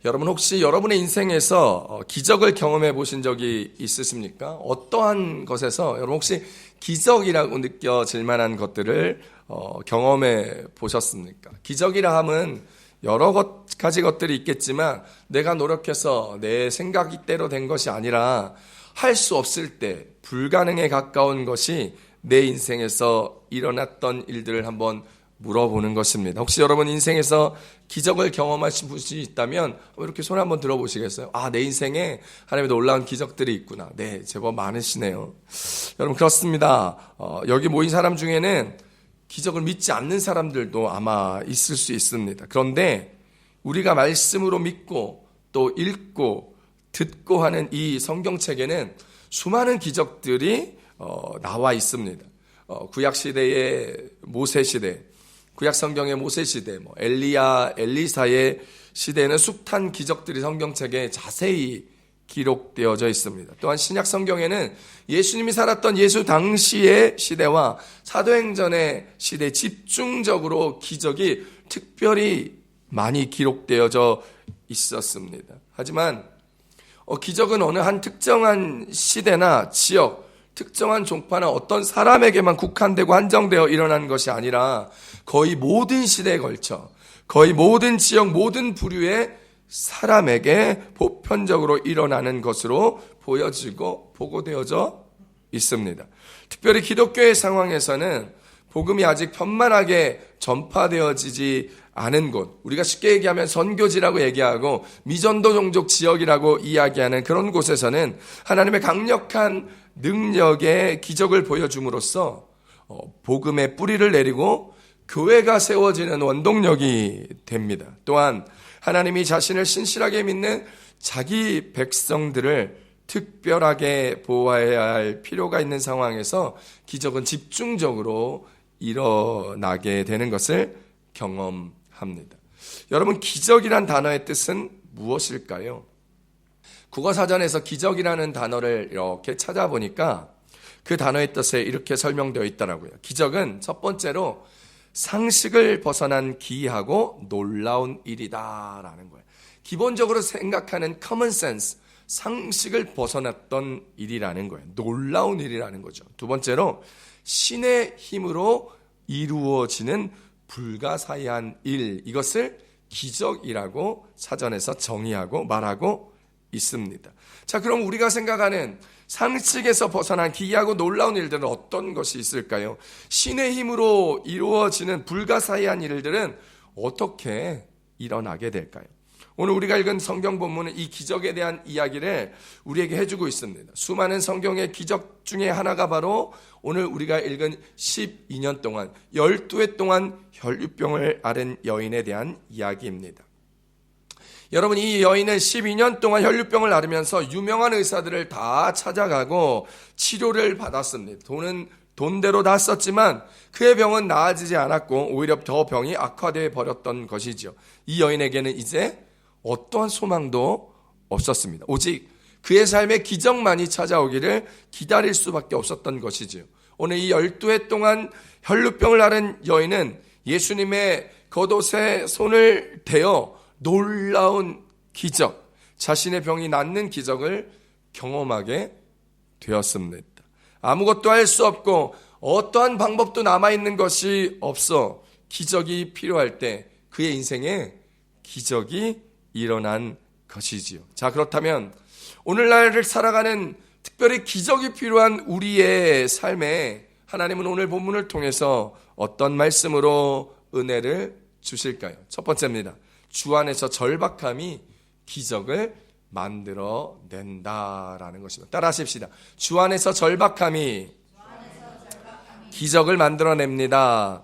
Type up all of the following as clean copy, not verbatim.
여러분 혹시 여러분의 인생에서 기적을 경험해 보신 적이 있으십니까? 어떠한 것에서 여러분 혹시 기적이라고 느껴질 만한 것들을 경험해 보셨습니까? 기적이라 함은 여러 가지 것들이 있겠지만 내가 노력해서 내 생각이대로 된 것이 아니라 할 수 없을 때 불가능에 가까운 것이 내 인생에서 일어났던 일들을 한번 물어보는 것입니다. 혹시 여러분 인생에서 기적을 경험하신 분이 있다면 이렇게 손 한번 들어보시겠어요? 내 인생에 하나님의 놀라운 기적들이 있구나. 네, 제법 많으시네요. 여러분 그렇습니다. 여기 모인 사람 중에는 기적을 믿지 않는 사람들도 아마 있을 수 있습니다. 그런데 우리가 말씀으로 믿고 또 읽고 듣고 하는 이 성경책에는 수많은 기적들이 나와 있습니다. 구약시대의 모세시대, 구약성경의 모세시대, 엘리야, 엘리사의 시대에는 숱한 기적들이 성경책에 자세히 기록되어져 있습니다. 또한 신약성경에는 예수님이 살았던 예수 당시의 시대와 사도행전의 시대에 집중적으로 기적이 특별히 많이 기록되어져 있었습니다. 하지만 기적은 어느 한 특정한 시대나 지역, 특정한 종파나 어떤 사람에게만 국한되고 한정되어 일어난 것이 아니라 거의 모든 시대에 걸쳐 거의 모든 지역, 모든 부류의 사람에게 보편적으로 일어나는 것으로 보여지고 보고되어져 있습니다. 특별히 기독교의 상황에서는 복음이 아직 편만하게 전파되어지지 않은 곳, 우리가 쉽게 얘기하면 선교지라고 얘기하고 미전도 종족 지역이라고 이야기하는 그런 곳에서는 하나님의 강력한 능력의 기적을 보여줌으로써 복음의 뿌리를 내리고 교회가 세워지는 원동력이 됩니다. 또한 하나님이 자신을 신실하게 믿는 자기 백성들을 특별하게 보호해야 할 필요가 있는 상황에서 기적은 집중적으로 일어나게 되는 것을 경험합니다. 여러분, 기적이란 단어의 뜻은 무엇일까요? 국어사전에서 기적이라는 단어를 이렇게 찾아보니까 그 단어의 뜻에 이렇게 설명되어 있더라고요. 기적은 첫 번째로 상식을 벗어난 기이하고 놀라운 일이다라는 거예요. 기본적으로 생각하는 common sense, 상식을 벗어났던 일이라는 거예요. 놀라운 일이라는 거죠. 두 번째로 신의 힘으로 이루어지는 불가사의한 일, 이것을 기적이라고 사전에서 정의하고 말하고 있습니다. 자, 그럼 우리가 생각하는 상식에서 벗어난 기이하고 놀라운 일들은 어떤 것이 있을까요? 신의 힘으로 이루어지는 불가사의한 일들은 어떻게 일어나게 될까요? 오늘 우리가 읽은 성경 본문은 이 기적에 대한 이야기를 우리에게 해주고 있습니다. 수많은 성경의 기적 중에 하나가 바로 오늘 우리가 읽은 12년 동안 12해 동안 혈류병을 앓은 여인에 대한 이야기입니다. 여러분, 이 여인은 12년 동안 혈류병을 앓으면서 유명한 의사들을 다 찾아가고 치료를 받았습니다. 돈대로 다 썼지만 그의 병은 나아지지 않았고 오히려 더 병이 악화되어 버렸던 것이죠. 이 여인에게는 이제 어떠한 소망도 없었습니다. 오직 그의 삶에 기적만이 찾아오기를 기다릴 수밖에 없었던 것이지요. 오늘 이 12해 동안 혈류병을 앓은 여인은 예수님의 겉옷에 손을 대어 놀라운 기적, 자신의 병이 낫는 기적을 경험하게 되었습니다. 아무것도 할 수 없고 어떠한 방법도 남아있는 것이 없어 기적이 필요할 때 그의 인생에 기적이 일어난 것이지요. 자, 그렇다면 오늘날을 살아가는 특별히 기적이 필요한 우리의 삶에 하나님은 오늘 본문을 통해서 어떤 말씀으로 은혜를 주실까요? 첫 번째입니다. 주 안에서 절박함이 기적을 만들어낸다라는 것입니다. 따라 하십시다. 주 안에서 절박함이 기적을 만들어냅니다.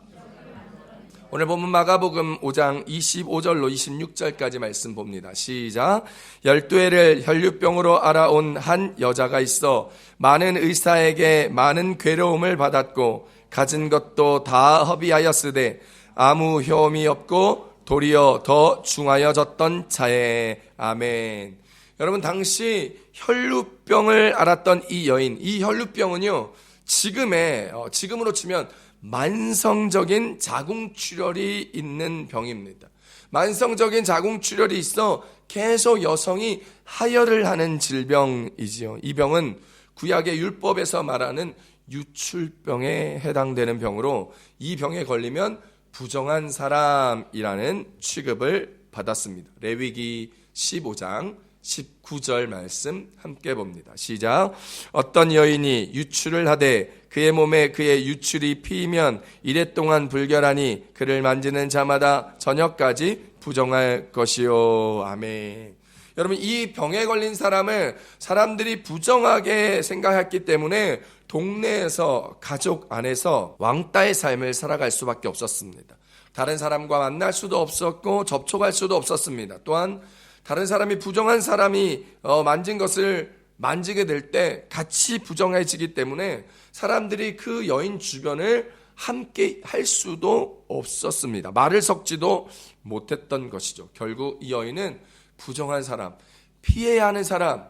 오늘 본문 마가복음 5장 25절로 26절까지 말씀 봅니다. 시작. 12해를 혈류병으로 앓아온 한 여자가 있어 많은 의사에게 많은 괴로움을 받았고 가진 것도 다 허비하였으되 아무 효험이 없고 도리어 더 중하여졌던 자에. 아멘. 여러분, 당시 혈류병을 앓았던 이 여인, 이 혈류병은요, 지금으로 치면 만성적인 자궁출혈이 있는 병입니다. 만성적인 자궁출혈이 있어 계속 여성이 하혈을 하는 질병이지요. 이 병은 구약의 율법에서 말하는 유출병에 해당되는 병으로 이 병에 걸리면 부정한 사람이라는 취급을 받았습니다. 레위기 15장 19절 말씀 함께 봅니다. 시작. 어떤 여인이 유출을 하되 그의 몸에 그의 유출이 피이면 이래 동안 불결하니 그를 만지는 자마다 저녁까지 부정할 것이요. 아멘. 여러분, 이 병에 걸린 사람을 사람들이 부정하게 생각했기 때문에 동네에서, 가족 안에서 왕따의 삶을 살아갈 수밖에 없었습니다. 다른 사람과 만날 수도 없었고 접촉할 수도 없었습니다. 또한 다른 사람이, 부정한 사람이 만진 것을 만지게 될 때 같이 부정해지기 때문에 사람들이 그 여인 주변을 함께 할 수도 없었습니다. 말을 섞지도 못했던 것이죠. 결국 이 여인은 부정한 사람, 피해야 하는 사람,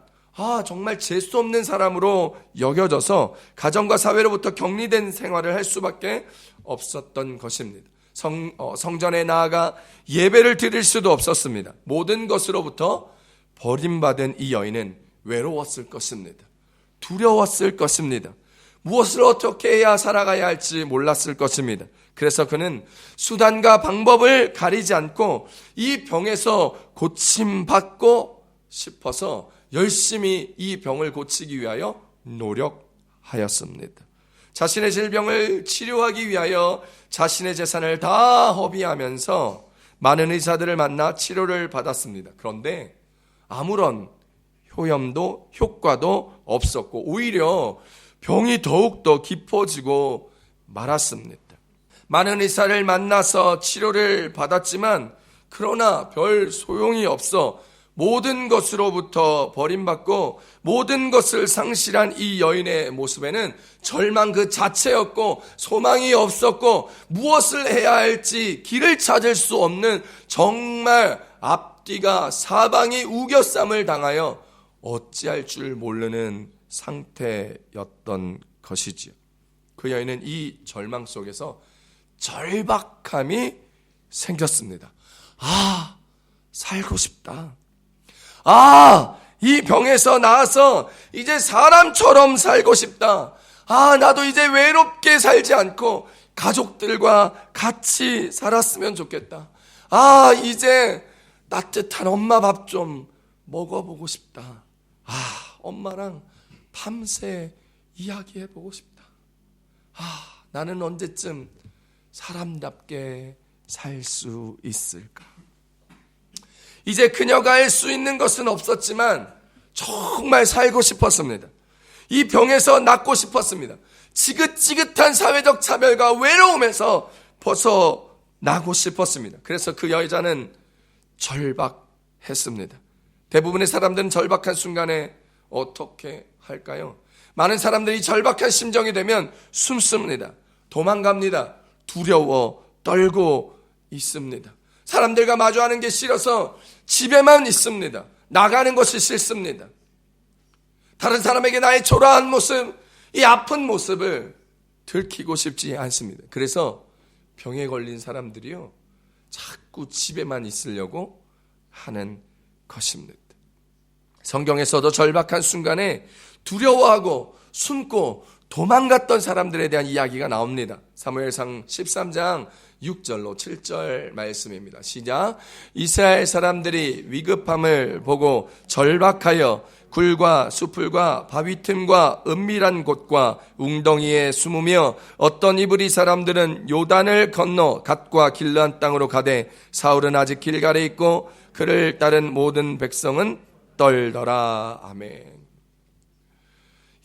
정말 재수 없는 사람으로 여겨져서 가정과 사회로부터 격리된 생활을 할 수밖에 없었던 것입니다. 성전에 나아가 예배를 드릴 수도 없었습니다. 모든 것으로부터 버림받은 이 여인은 외로웠을 것입니다. 두려웠을 것입니다. 무엇을 어떻게 해야 살아가야 할지 몰랐을 것입니다. 그래서 그는 수단과 방법을 가리지 않고 이 병에서 고침받고 싶어서 열심히 이 병을 고치기 위하여 노력하였습니다. 자신의 질병을 치료하기 위하여 자신의 재산을 다 허비하면서 많은 의사들을 만나 치료를 받았습니다. 그런데 아무런 효염도 효과도 없었고 오히려 병이 더욱더 깊어지고 말았습니다. 많은 의사를 만나서 치료를 받았지만 그러나 별 소용이 없어 모든 것으로부터 버림받고 모든 것을 상실한 이 여인의 모습에는 절망 그 자체였고 소망이 없었고 무엇을 해야 할지 길을 찾을 수 없는 정말 앞뒤가 사방이 우겨쌈을 당하여 어찌할 줄 모르는 상태였던 것이지요. 그 여인은 이 절망 속에서 절박함이 생겼습니다. 살고 싶다. 이 병에서 나아서 이제 사람처럼 살고 싶다. 나도 이제 외롭게 살지 않고 가족들과 같이 살았으면 좋겠다. 이제 따뜻한 엄마 밥 좀 먹어보고 싶다. 엄마랑 밤새 이야기해보고 싶다. 나는 언제쯤 사람답게 살 수 있을까? 이제 그녀가 할 수 있는 것은 없었지만 정말 살고 싶었습니다. 이 병에서 낫고 싶었습니다. 지긋지긋한 사회적 차별과 외로움에서 벗어나고 싶었습니다. 그래서 그 여자는 절박했습니다. 대부분의 사람들은 절박한 순간에 어떻게 할까요? 많은 사람들이 절박한 심정이 되면 숨습니다. 도망갑니다. 두려워 떨고 있습니다. 사람들과 마주하는 게 싫어서 집에만 있습니다. 나가는 것이 싫습니다. 다른 사람에게 나의 초라한 모습, 이 아픈 모습을 들키고 싶지 않습니다. 그래서 병에 걸린 사람들이요, 자꾸 집에만 있으려고 하는 것입니다. 성경에서도 절박한 순간에 두려워하고 숨고 도망갔던 사람들에 대한 이야기가 나옵니다. 사무엘상 13장 6절로 7절 말씀입니다. 시작. 이스라엘 사람들이 위급함을 보고 절박하여 굴과 수풀과 바위 틈과 은밀한 곳과 웅덩이에 숨으며 어떤 이브리 사람들은 요단을 건너 갓과 길르한 땅으로 가되 사울은 아직 길갈에 있고 그를 따른 모든 백성은 떨더라. 아멘.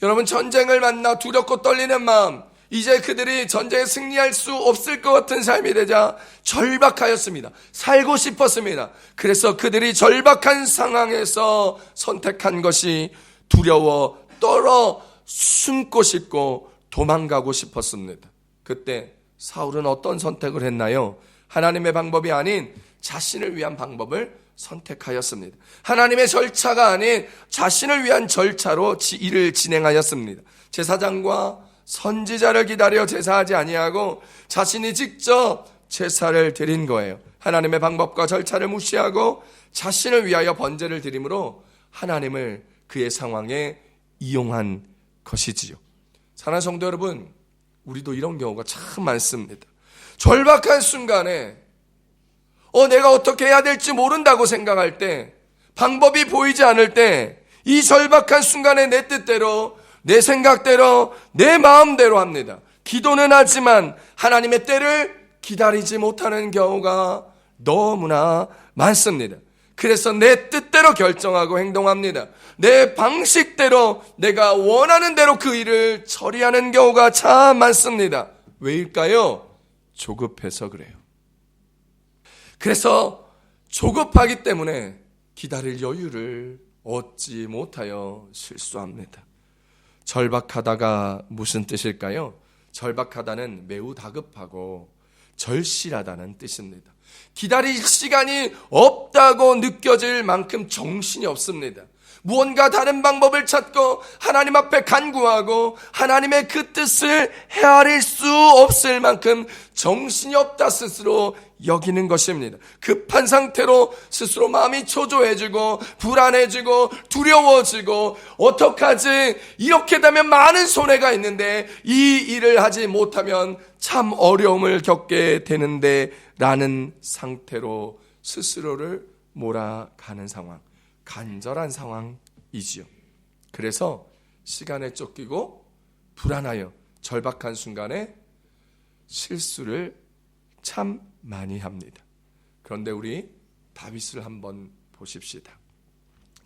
여러분, 전쟁을 만나 두렵고 떨리는 마음, 이제 그들이 전쟁에 승리할 수 없을 것 같은 삶이 되자 절박하였습니다. 살고 싶었습니다. 그래서 그들이 절박한 상황에서 선택한 것이 두려워 떨어 숨고 싶고 도망가고 싶었습니다. 그때 사울은 어떤 선택을 했나요? 하나님의 방법이 아닌 자신을 위한 방법을 선택하였습니다. 하나님의 절차가 아닌 자신을 위한 절차로 일을 진행하였습니다. 제사장과 선지자를 기다려 제사하지 아니하고 자신이 직접 제사를 드린 거예요. 하나님의 방법과 절차를 무시하고 자신을 위하여 번제를 드림으로 하나님을 그의 상황에 이용한 것이지요. 사랑하는 성도 여러분, 우리도 이런 경우가 참 많습니다. 절박한 순간에 내가 어떻게 해야 될지 모른다고 생각할 때, 방법이 보이지 않을 때, 이 절박한 순간에 내 뜻대로, 내 생각대로, 내 마음대로 합니다. 기도는 하지만 하나님의 때를 기다리지 못하는 경우가 너무나 많습니다. 그래서 내 뜻대로 결정하고 행동합니다. 내 방식대로, 내가 원하는 대로 그 일을 처리하는 경우가 참 많습니다. 왜일까요? 조급해서 그래요. 그래서 조급하기 때문에 기다릴 여유를 얻지 못하여 실수합니다. 절박하다가 무슨 뜻일까요? 절박하다는 매우 다급하고 절실하다는 뜻입니다. 기다릴 시간이 없다고 느껴질 만큼 정신이 없습니다. 무언가 다른 방법을 찾고 하나님 앞에 간구하고 하나님의 그 뜻을 헤아릴 수 없을 만큼 정신이 없다 스스로 여기는 것입니다. 급한 상태로 스스로 마음이 초조해지고 불안해지고 두려워지고 어떡하지? 이렇게 되면 많은 손해가 있는데 이 일을 하지 못하면 참 어려움을 겪게 되는데 라는 상태로 스스로를 몰아가는 상황, 간절한 상황이지요. 그래서 시간에 쫓기고 불안하여 절박한 순간에 실수를 참 많이 합니다. 그런데 우리 다윗을 한번 보십시다.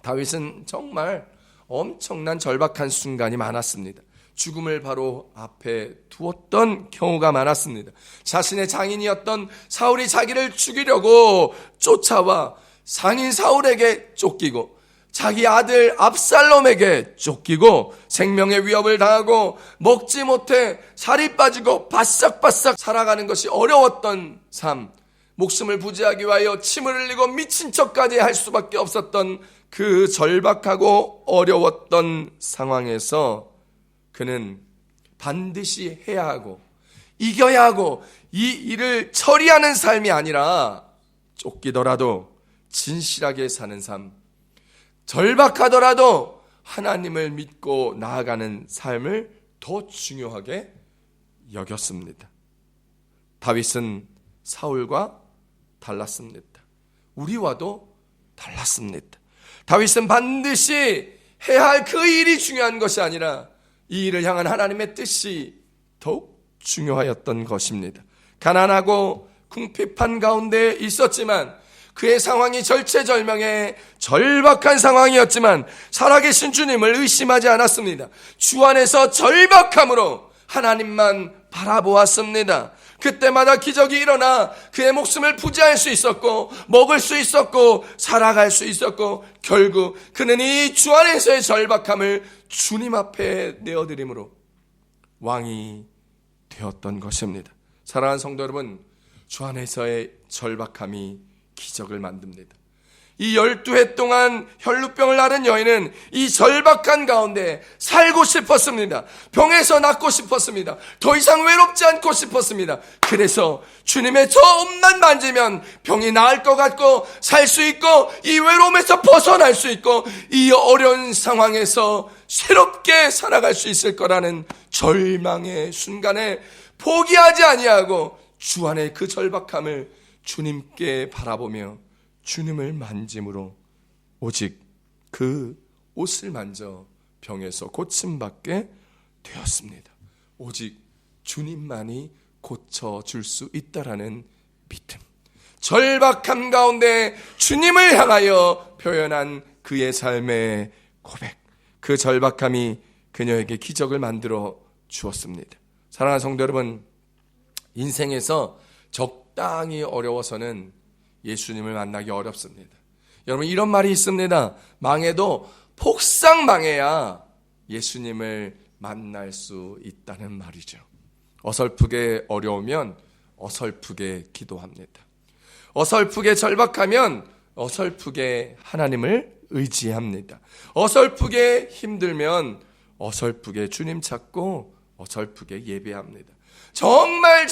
다윗은 정말 엄청난 절박한 순간이 많았습니다. 죽음을 바로 앞에 두었던 경우가 많았습니다. 자신의 장인이었던 사울이 자기를 죽이려고 쫓아와 상인 사울에게 쫓기고 자기 아들 압살롬에게 쫓기고 생명의 위협을 당하고 먹지 못해 살이 빠지고 바싹바싹 살아가는 것이 어려웠던 삶, 목숨을 부지하기 위하여 침을 흘리고 미친 척까지 할 수밖에 없었던 그 절박하고 어려웠던 상황에서 그는 반드시 해야 하고 이겨야 하고 이 일을 처리하는 삶이 아니라 쫓기더라도 진실하게 사는 삶, 절박하더라도 하나님을 믿고 나아가는 삶을 더 중요하게 여겼습니다. 다윗은 사울과 달랐습니다. 우리와도 달랐습니다. 다윗은 반드시 해야 할 그 일이 중요한 것이 아니라 이 일을 향한 하나님의 뜻이 더욱 중요하였던 것입니다. 가난하고 궁핍한 가운데 있었지만 그의 상황이 절체절명의 절박한 상황이었지만 살아계신 주님을 의심하지 않았습니다. 주 안에서 절박함으로 하나님만 바라보았습니다. 그때마다 기적이 일어나 그의 목숨을 부지할 수 있었고 먹을 수 있었고 살아갈 수 있었고 결국 그는 이 주 안에서의 절박함을 주님 앞에 내어드림으로 왕이 되었던 것입니다. 사랑하는 성도 여러분, 주 안에서의 절박함이 기적을 만듭니다. 이 12해 동안 혈루병을 앓은 여인은 이 절박한 가운데 살고 싶었습니다. 병에서 낫고 싶었습니다. 더 이상 외롭지 않고 싶었습니다. 그래서 주님의 저 옷만 만지면 병이 나을 것 같고 살 수 있고 이 외로움에서 벗어날 수 있고 이 어려운 상황에서 새롭게 살아갈 수 있을 거라는 절망의 순간에 포기하지 아니하고 주 안의 그 절박함을 주님께 바라보며 주님을 만짐으로 오직 그 옷을 만져 병에서 고침받게 되었습니다. 오직 주님만이 고쳐줄 수 있다라는 믿음, 절박함 가운데 주님을 향하여 표현한 그의 삶의 고백, 그 절박함이 그녀에게 기적을 만들어 주었습니다. 사랑하는 성도 여러분, 인생에서 적당히 어려워서는 예수님을 만나기 어렵습니다. 여러분, 이런 말이 있습니다. 망해도 폭삭 망해야 예수님을 만날 수 있다는 말이죠. 어설프게 어려우면 어설프게 기도합니다. 어설프게 절박하면 어설프게 하나님을 의지합니다. 어설프게 힘들면 어설프게 주님 찾고 어설프게 예배합니다. 정말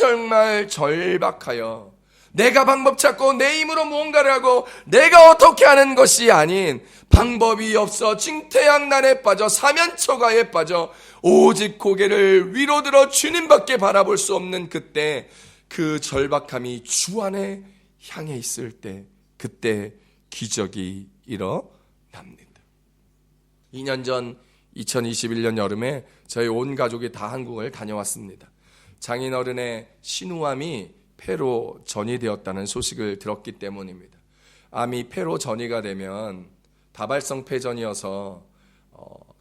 절박하여 내가 방법 찾고 내 힘으로 무언가를 하고 내가 어떻게 하는 것이 아닌 방법이 없어 징태양난에 빠져 사면초가에 빠져 오직 고개를 위로 들어 주님밖에 바라볼 수 없는 그때, 그 절박함이 주 안에 향해 있을 때, 그때 기적이 일어납니다. 2년 전 2021년 여름에 저희 온 가족이 다 한국을 다녀왔습니다. 장인어른의 신우암이 폐로 전이되었다는 소식을 들었기 때문입니다. 암이 폐로 전이가 되면 다발성 폐전이어서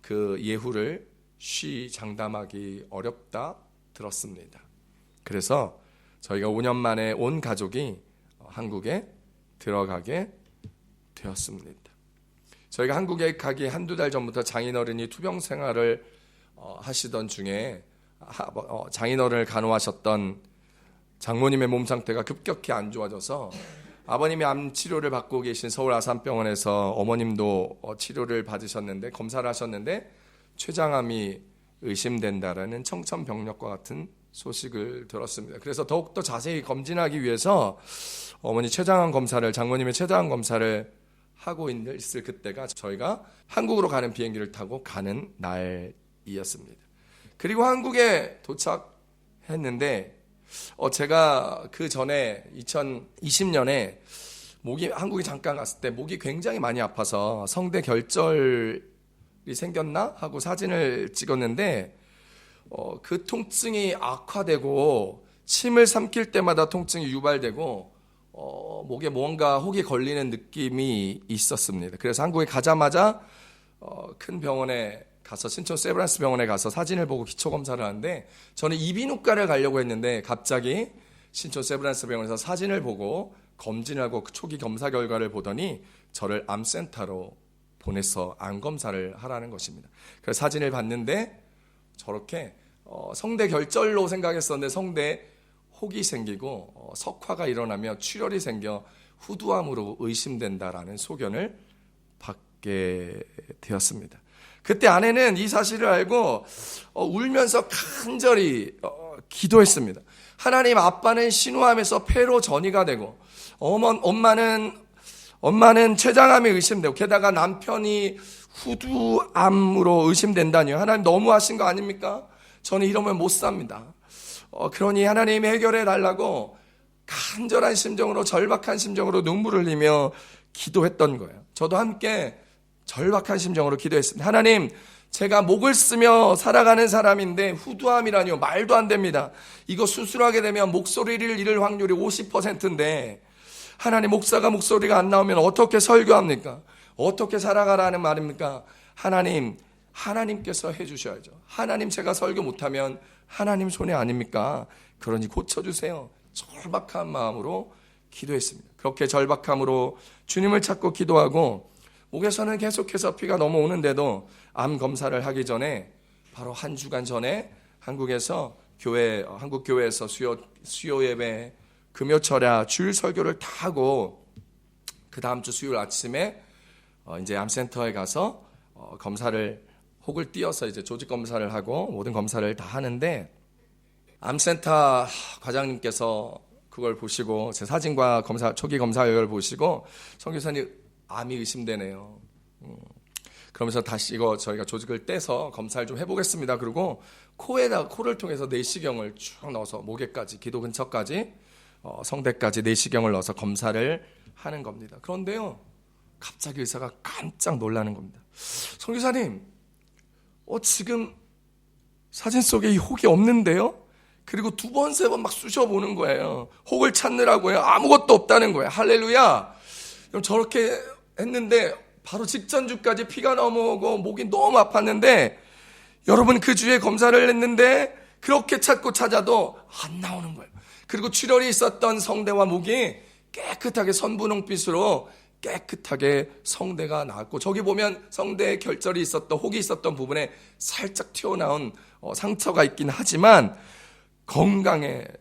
그 예후를 장담하기 어렵다 들었습니다. 그래서 저희가 5년 만에 온 가족이 한국에 들어가게 되었습니다. 저희가 한국에 가기 한두 달 전부터 장인어른이 투병 생활을 하시던 중에 장인어른을 간호하셨던 장모님의 몸 상태가 급격히 안 좋아져서 아버님이 암 치료를 받고 계신 서울 아산병원에서 어머님도 치료를 받으셨는데, 검사를 하셨는데 췌장암이 의심된다라는 청천벽력과 같은 소식을 들었습니다. 그래서 더욱더 자세히 검진하기 위해서 어머니 췌장암 검사를, 장모님의 췌장암 검사를 하고 있을 그때가 저희가 한국으로 가는 비행기를 타고 가는 날이었습니다. 그리고 한국에 도착했는데 제가 그 전에 2020년에 한국에 잠깐 갔을 때 목이 굉장히 많이 아파서 성대 결절이 생겼나 하고 사진을 찍었는데 그 통증이 악화되고 침을 삼킬 때마다 통증이 유발되고 목에 뭔가 혹이 걸리는 느낌이 있었습니다. 그래서 한국에 가자마자 큰 병원에 가서, 신촌 세브란스 병원에 가서 사진을 보고 기초 검사를 하는데, 저는 이비인후과를 가려고 했는데 갑자기 신촌 세브란스 병원에서 사진을 보고 검진하고 초기 검사 결과를 보더니 저를 암센터로 보내서 암 검사를 하라는 것입니다. 그래서 사진을 봤는데 저렇게 성대 결절로 생각했었는데 성대에 혹이 생기고 석화가 일어나며 출혈이 생겨 후두암으로 의심된다라는 소견을 받게 되었습니다. 그때 아내는 이 사실을 알고 울면서 간절히 기도했습니다. 하나님, 아빠는 신우암에서 폐로 전이가 되고 엄마는 췌장암이 의심되고 게다가 남편이 후두암으로 의심된다니요. 하나님, 너무하신 거 아닙니까? 저는 이러면 못 삽니다. 그러니 하나님이 해결해 달라고 간절한 심정으로, 절박한 심정으로 눈물을 흘리며 기도했던 거예요. 저도 함께 절박한 심정으로 기도했습니다. 하나님, 제가 목을 쓰며 살아가는 사람인데 후두암이라니요, 말도 안 됩니다. 이거 수술하게 되면 목소리를 잃을 확률이 50%인데 하나님, 목사가 목소리가 안 나오면 어떻게 설교합니까? 어떻게 살아가라는 말입니까? 하나님께서 해주셔야죠. 하나님, 제가 설교 못하면 하나님 손해 아닙니까? 그러니 고쳐주세요. 절박한 마음으로 기도했습니다. 그렇게 절박함으로 주님을 찾고 기도하고 목에서는 계속해서 피가 넘어오는데도 암 검사를 하기 전에 바로 한 주간 전에 한국에서 한국 교회에서 수요 예배, 금요철야 주일 설교를 다 하고 그 다음 주 수요일 아침에 이제 암센터에 가서 검사를 혹을 띄어서 이제 조직 검사를 하고 모든 검사를 다 하는데, 암센터 과장님께서 그걸 보시고 제 사진과 초기 검사 결과를 보시고 선교사님, 암이 의심되네요. 그러면서 다시 이거 저희가 조직을 떼서 검사를 좀 해보겠습니다. 그리고 코를 통해서 내시경을 쭉 넣어서 목에까지, 기도 근처까지, 성대까지 내시경을 넣어서 검사를 하는 겁니다. 그런데요, 갑자기 의사가 깜짝 놀라는 겁니다. 선교사님, 지금 사진 속에 이 혹이 없는데요? 그리고 2번, 3번 막 쑤셔보는 거예요. 혹을 찾느라고요. 아무것도 없다는 거예요. 할렐루야. 그럼 저렇게 했는데 바로 직전 주까지 피가 넘어오고 목이 너무 아팠는데, 여러분, 그 주에 검사를 했는데 그렇게 찾고 찾아도 안 나오는 거예요. 그리고 출혈이 있었던 성대와 목이 깨끗하게 선분홍빛으로 깨끗하게 성대가 나왔고, 저기 보면 성대에 결절이 있었던, 혹이 있었던 부분에 살짝 튀어나온 상처가 있긴 하지만 건강해졌다라는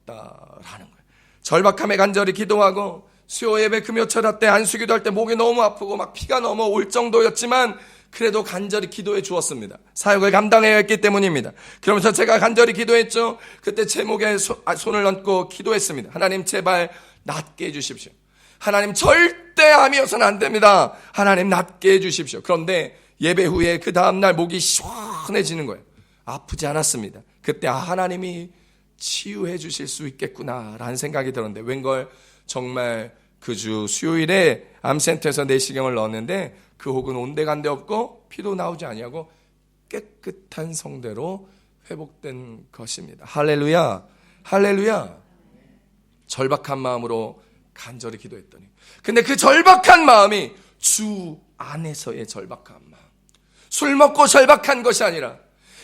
거예요. 절박함에 간절히 기도하고 수요 예배 금요철야 때 안수기도 할 때 목이 너무 아프고 막 피가 넘어올 정도였지만 그래도 간절히 기도해 주었습니다. 사역을 감당해야 했기 때문입니다. 그러면서 제가 간절히 기도했죠. 그때 제 목에 손을 얹고 기도했습니다. 하나님 제발 낫게 해주십시오. 하나님 절대 암이 어서는 안 됩니다. 하나님 낫게 해주십시오. 그런데 예배 후에 그 다음날 목이 시원해지는 거예요. 아프지 않았습니다. 그때 하나님이 치유해 주실 수 있겠구나라는 생각이 들었는데 웬걸 정말 그 주 수요일에 암센터에서 내시경을 넣었는데 그 혹은 온데간데 없고 피도 나오지 아니하고 깨끗한 성대로 회복된 것입니다. 할렐루야, 할렐루야. 절박한 마음으로 간절히 기도했더니, 근데 그 절박한 마음이 주 안에서의 절박한 마음, 술 먹고 절박한 것이 아니라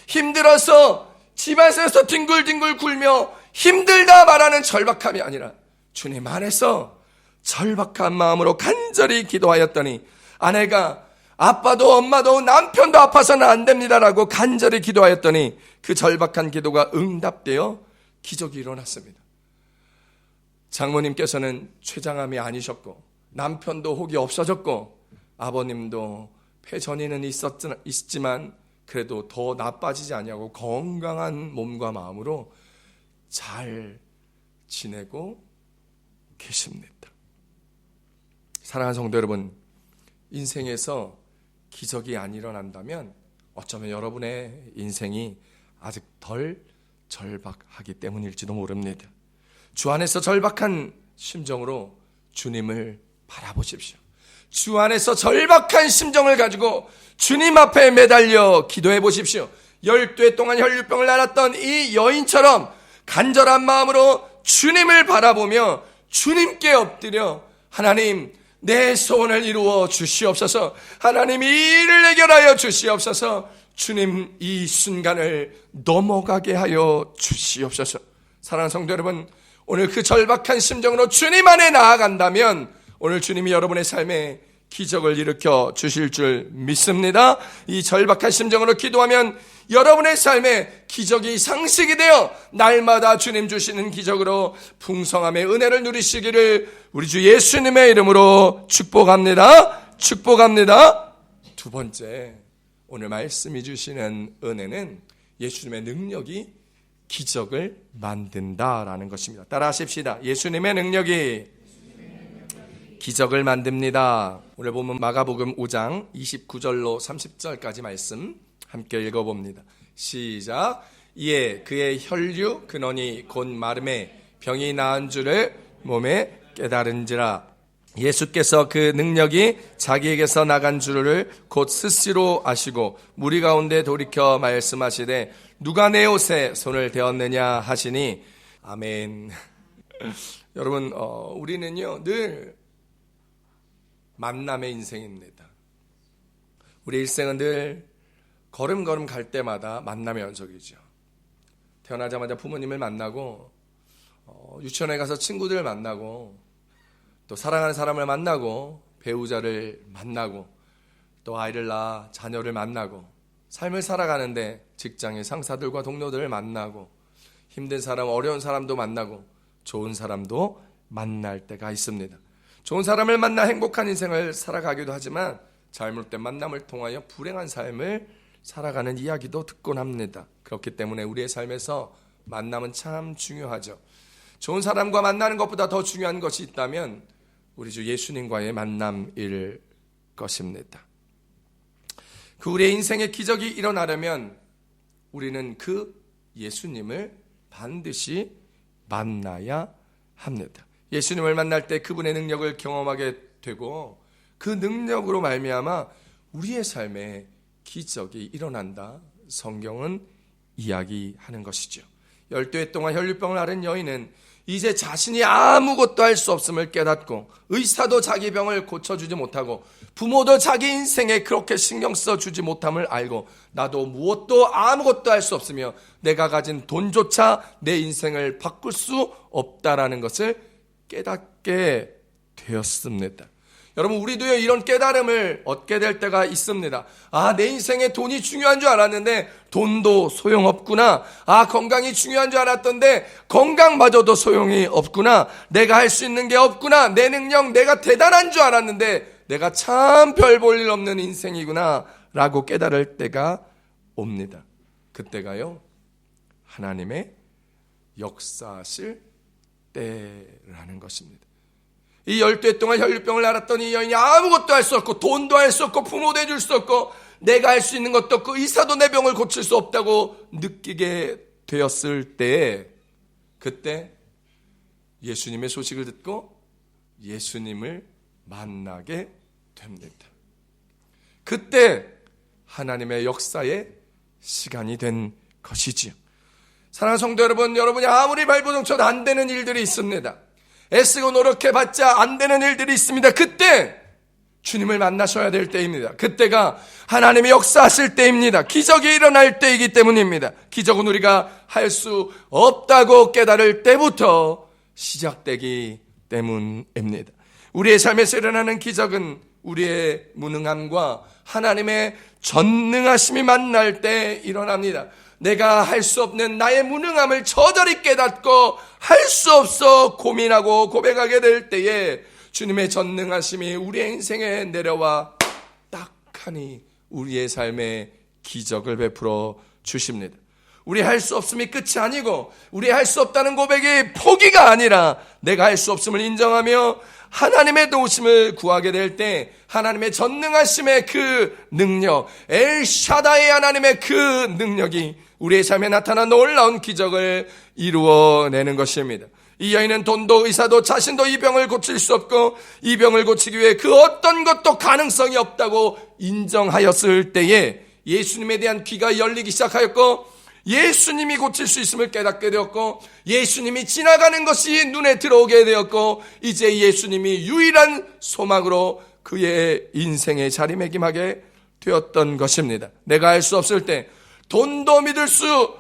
힘들어서 집안에서 뒹굴뒹굴 굴며 힘들다 말하는 절박함이 아니라 주님 안에서 절박한 마음으로 간절히 기도하였더니 아내가 아빠도 엄마도 남편도 아파서는 안 됩니다라고 간절히 기도하였더니 그 절박한 기도가 응답되어 기적이 일어났습니다. 장모님께서는 췌장암이 아니셨고 남편도 혹이 없어졌고 아버님도 폐전이는 있었지만 그래도 더 나빠지지 아니하고 건강한 몸과 마음으로 잘 지내고 계십니다. 사랑하는 성도 여러분, 인생에서 기적이 안 일어난다면 어쩌면 여러분의 인생이 아직 덜 절박하기 때문일지도 모릅니다. 주 안에서 절박한 심정으로 주님을 바라보십시오. 주 안에서 절박한 심정을 가지고 주님 앞에 매달려 기도해 보십시오. 12해 동안 혈류병을 앓았던 이 여인처럼 간절한 마음으로 주님을 바라보며 주님께 엎드려 하나님 내 소원을 이루어 주시옵소서, 하나님 이 일을 해결하여 주시옵소서, 주님 이 순간을 넘어가게 하여 주시옵소서. 사랑하는 성도 여러분, 오늘 그 절박한 심정으로 주님 안에 나아간다면 오늘 주님이 여러분의 삶에 기적을 일으켜 주실 줄 믿습니다. 이 절박한 심정으로 기도하면 여러분의 삶에 기적이 상식이 되어 날마다 주님 주시는 기적으로 풍성함의 은혜를 누리시기를 우리 주 예수님의 이름으로 축복합니다. 축복합니다. 두 번째, 오늘 말씀이 주시는 은혜는 예수님의 능력이 기적을 만든다라는 것입니다. 따라 하십시다. 예수님의 능력이 기적을 만듭니다. 오늘 보면 마가복음 5장 29절로 30절까지 말씀 함께 읽어봅니다. 시작. 이에 그의 혈류 근원이 곧 마름에 병이 나은 줄을 몸에 깨달은지라. 예수께서 그 능력이 자기에게서 나간 줄을 곧 스스로 아시고 무리 가운데 돌이켜 말씀하시되 누가 내 옷에 손을 대었느냐 하시니 아멘. 여러분, 우리는요 늘 만남의 인생입니다. 우리 일생은 늘 걸음걸음 갈 때마다 만남의 연속이죠. 태어나자마자 부모님을 만나고 유치원에 가서 친구들을 만나고 또 사랑하는 사람을 만나고 배우자를 만나고 또 아이를 낳아 자녀를 만나고 삶을 살아가는데 직장의 상사들과 동료들을 만나고 힘든 사람, 어려운 사람도 만나고 좋은 사람도 만날 때가 있습니다. 좋은 사람을 만나 행복한 인생을 살아가기도 하지만 잘못된 만남을 통하여 불행한 삶을 살아가는 이야기도 듣곤 합니다. 그렇기 때문에 우리의 삶에서 만남은 참 중요하죠. 좋은 사람과 만나는 것보다 더 중요한 것이 있다면 우리 주 예수님과의 만남일 것입니다. 그 우리의 인생에 기적이 일어나려면 우리는 그 예수님을 반드시 만나야 합니다. 예수님을 만날 때 그분의 능력을 경험하게 되고 그 능력으로 말미암아 우리의 삶에 기적이 일어난다. 성경은 이야기하는 것이죠. 12해 동안 혈류병을 앓은 여인은 이제 자신이 아무것도 할 수 없음을 깨닫고 의사도 자기 병을 고쳐주지 못하고 부모도 자기 인생에 그렇게 신경 써주지 못함을 알고 나도 무엇도 아무것도 할 수 없으며 내가 가진 돈조차 내 인생을 바꿀 수 없다라는 것을 깨닫게 되었습니다. 여러분, 우리도요 이런 깨달음을 얻게 될 때가 있습니다. 아, 내 인생에 돈이 중요한 줄 알았는데 돈도 소용없구나. 아, 건강이 중요한 줄 알았던데 건강마저도 소용이 없구나. 내가 할 수 있는 게 없구나. 내 능력, 내가 대단한 줄 알았는데 내가 참 별 볼 일 없는 인생이구나 라고 깨달을 때가 옵니다. 그때가요, 하나님의 역사하실 때라는 것입니다. 이 12해 동안 혈류병을 앓았던 이 여인이 아무것도 할 수 없고, 돈도 할 수 없고, 부모도 해줄 수 없고, 내가 할 수 있는 것도 없고, 의사도 내 병을 고칠 수 없다고 느끼게 되었을 때에, 그때 예수님의 소식을 듣고 예수님을 만나게 됩니다. 그때 하나님의 역사의 시간이 된 것이지요. 사랑하는 성도 여러분, 여러분이 아무리 발버둥쳐도 안 되는 일들이 있습니다. 애쓰고 노력해봤자 안 되는 일들이 있습니다. 그때 주님을 만나셔야 될 때입니다. 그때가 하나님의 역사하실 때입니다. 기적이 일어날 때이기 때문입니다. 기적은 우리가 할 수 없다고 깨달을 때부터 시작되기 때문입니다. 우리의 삶에서 일어나는 기적은 우리의 무능함과 하나님의 전능하심이 만날 때 일어납니다. 내가 할 수 없는 나의 무능함을 저절히 깨닫고 할 수 없어 고민하고 고백하게 될 때에 주님의 전능하심이 우리의 인생에 내려와 딱하니 우리의 삶에 기적을 베풀어 주십니다. 우리 할 수 없음이 끝이 아니고, 우리 할 수 없다는 고백이 포기가 아니라 내가 할 수 없음을 인정하며 하나님의 도우심을 구하게 될 때 하나님의 전능하심의 그 능력, 엘샤다의 하나님의 그 능력이 우리의 삶에 나타난 놀라운 기적을 이루어내는 것입니다. 이 여인은 돈도 의사도 자신도 이 병을 고칠 수 없고, 이 병을 고치기 위해 그 어떤 것도 가능성이 없다고 인정하였을 때에 예수님에 대한 귀가 열리기 시작하였고, 예수님이 고칠 수 있음을 깨닫게 되었고, 예수님이 지나가는 것이 눈에 들어오게 되었고, 이제 예수님이 유일한 소망으로 그의 인생에 자리매김하게 되었던 것입니다. 내가 할 수 없을 때, 돈도 믿을 수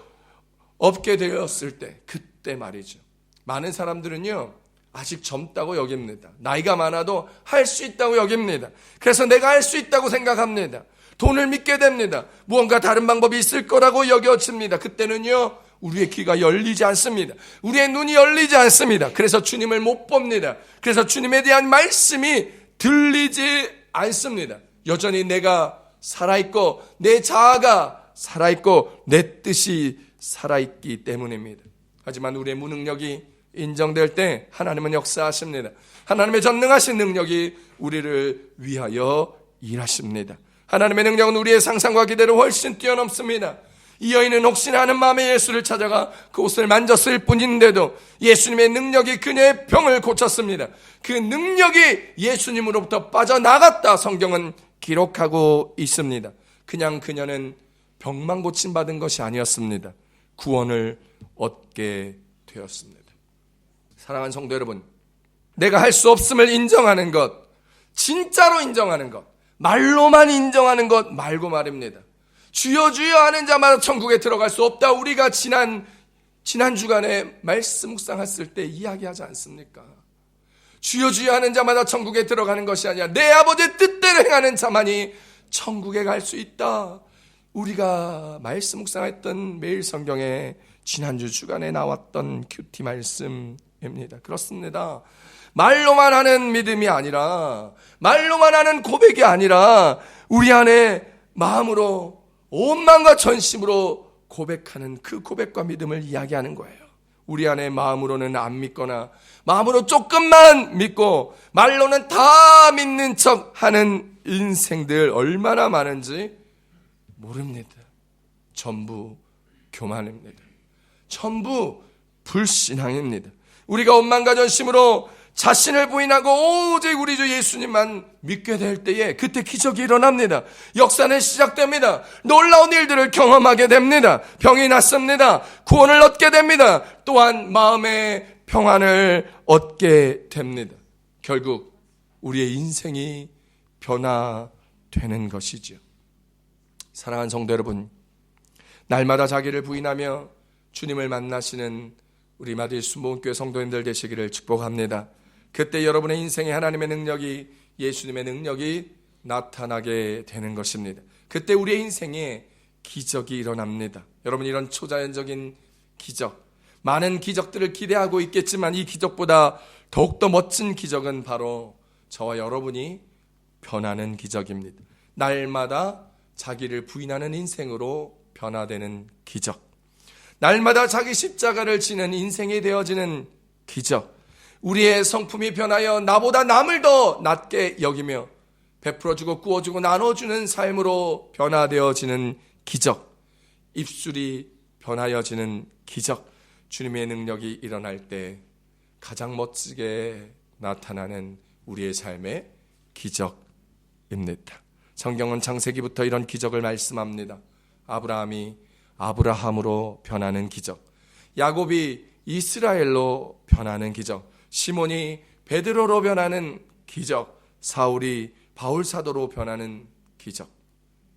없게 되었을 때, 그때 말이죠. 많은 사람들은요, 아직 젊다고 여깁니다. 나이가 많아도 할 수 있다고 여깁니다. 그래서 내가 할 수 있다고 생각합니다. 돈을 믿게 됩니다. 무언가 다른 방법이 있을 거라고 여겨집니다. 그때는요, 우리의 귀가 열리지 않습니다. 우리의 눈이 열리지 않습니다. 그래서 주님을 못 봅니다. 그래서 주님에 대한 말씀이 들리지 않습니다. 여전히 내가 살아있고, 내 자아가 살아있고, 내 뜻이 살아있기 때문입니다. 하지만 우리의 무능력이 인정될 때 하나님은 역사하십니다. 하나님의 전능하신 능력이 우리를 위하여 일하십니다. 하나님의 능력은 우리의 상상과 기대를 훨씬 뛰어넘습니다. 이 여인은 혹시나 하는 마음에 예수를 찾아가 그 옷을 만졌을 뿐인데도 예수님의 능력이 그녀의 병을 고쳤습니다. 그 능력이 예수님으로부터 빠져나갔다 성경은 기록하고 있습니다. 그냥 그녀는 병만 고침받은 것이 아니었습니다. 구원을 얻게 되었습니다. 사랑하는 성도 여러분, 내가 할 수 없음을 인정하는 것, 진짜로 인정하는 것, 말로만 인정하는 것 말고 말입니다. 주여 주여 하는 자마다 천국에 들어갈 수 없다. 우리가 지난 주간에 말씀 묵상했을 때 이야기하지 않습니까? 주여 주여 하는 자마다 천국에 들어가는 것이 아니라 내 아버지의 뜻대로 행하는 자만이 천국에 갈 수 있다. 우리가 말씀 묵상했던 매일 성경에 지난주 주간에 나왔던 큐티 말씀입니다. 그렇습니다. 말로만 하는 믿음이 아니라, 말로만 하는 고백이 아니라 우리 안에 마음으로 온 마음과 전심으로 고백하는 그 고백과 믿음을 이야기하는 거예요. 우리 안에 마음으로는 안 믿거나 마음으로 조금만 믿고 말로는 다 믿는 척 하는 인생들 얼마나 많은지 모릅니다. 전부 교만입니다. 전부 불신앙입니다. 우리가 온 마음과 전심으로 자신을 부인하고 오직 우리 주 예수님만 믿게 될 때에 그때 기적이 일어납니다. 역사는 시작됩니다. 놀라운 일들을 경험하게 됩니다. 병이 낫습니다. 구원을 얻게 됩니다. 또한 마음의 평안을 얻게 됩니다. 결국 우리의 인생이 변화되는 것이죠. 사랑하는 성도 여러분, 날마다 자기를 부인하며 주님을 만나시는 우리 마들 순복음교회 성도님들 되시기를 축복합니다. 그때 여러분의 인생에 하나님의 능력이, 예수님의 능력이 나타나게 되는 것입니다. 그때 우리의 인생에 기적이 일어납니다. 여러분, 이런 초자연적인 기적, 많은 기적들을 기대하고 있겠지만 이 기적보다 더욱더 멋진 기적은 바로 저와 여러분이 변하는 기적입니다. 날마다 자기를 부인하는 인생으로 변화되는 기적, 날마다 자기 십자가를 지는 인생이 되어지는 기적, 우리의 성품이 변하여 나보다 남을 더 낮게 여기며 베풀어주고 구워주고 나눠주는 삶으로 변화되어지는 기적, 입술이 변하여지는 기적, 주님의 능력이 일어날 때 가장 멋지게 나타나는 우리의 삶의 기적입니다. 성경은 창세기부터 이런 기적을 말씀합니다. 아브라함이 아브라함으로 변하는 기적, 야곱이 이스라엘로 변하는 기적, 시몬이 베드로로 변하는 기적, 사울이 바울 사도로 변하는 기적.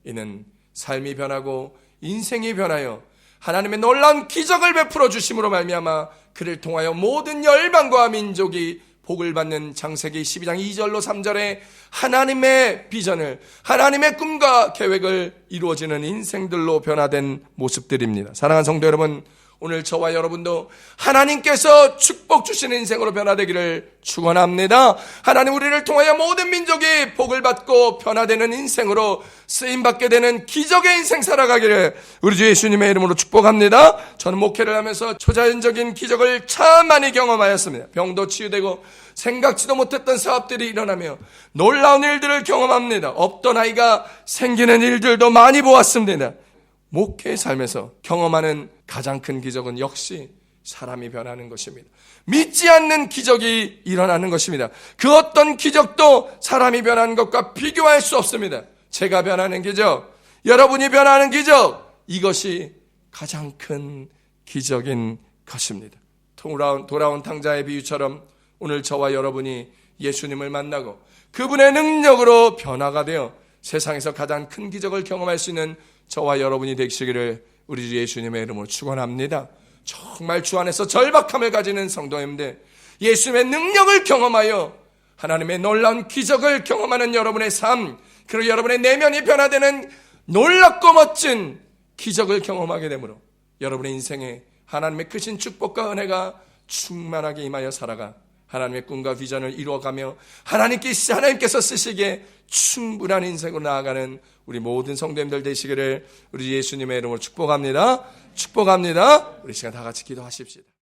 이는 삶이 변하고 인생이 변하여 하나님의 놀라운 기적을 베풀어 주심으로 말미암아 그를 통하여 모든 열방과 민족이 복을 받는 창세기 12장 2절로 3절에 하나님의 비전을, 하나님의 꿈과 계획을 이루어지는 인생들로 변화된 모습들입니다. 사랑하는 성도 여러분, 오늘 저와 여러분도 하나님께서 축복 주시는 인생으로 변화되기를 축원합니다. 하나님 우리를 통하여 모든 민족이 복을 받고 변화되는 인생으로 쓰임받게 되는 기적의 인생 살아가기를 우리 주 예수님의 이름으로 축복합니다. 저는 목회를 하면서 초자연적인 기적을 참 많이 경험하였습니다. 병도 치유되고 생각지도 못했던 사업들이 일어나며 놀라운 일들을 경험합니다. 없던 아이가 생기는 일들도 많이 보았습니다. 목회의 삶에서 경험하는 가장 큰 기적은 역시 사람이 변하는 것입니다. 믿지 않는 기적이 일어나는 것입니다. 그 어떤 기적도 사람이 변하는 것과 비교할 수 없습니다. 제가 변하는 기적, 여러분이 변하는 기적, 이것이 가장 큰 기적인 것입니다. 돌아온 탕자의 비유처럼 오늘 저와 여러분이 예수님을 만나고 그분의 능력으로 변화가 되어 세상에서 가장 큰 기적을 경험할 수 있는 저와 여러분이 되시기를 우리 주 예수님의 이름으로 축원합니다. 정말 주 안에서 절박함을 가지는 성도님들, 예수님의 능력을 경험하여 하나님의 놀라운 기적을 경험하는 여러분의 삶, 그리고 여러분의 내면이 변화되는 놀랍고 멋진 기적을 경험하게 되므로 여러분의 인생에 하나님의 크신 축복과 은혜가 충만하게 임하여 살아가 하나님의 꿈과 비전을 이루어가며 하나님께서 쓰시기에 충분한 인생으로 나아가는 우리 모든 성도님들 되시기를 우리 예수님의 이름으로 축복합니다. 축복합니다. 우리 시간 다 같이 기도하십시다.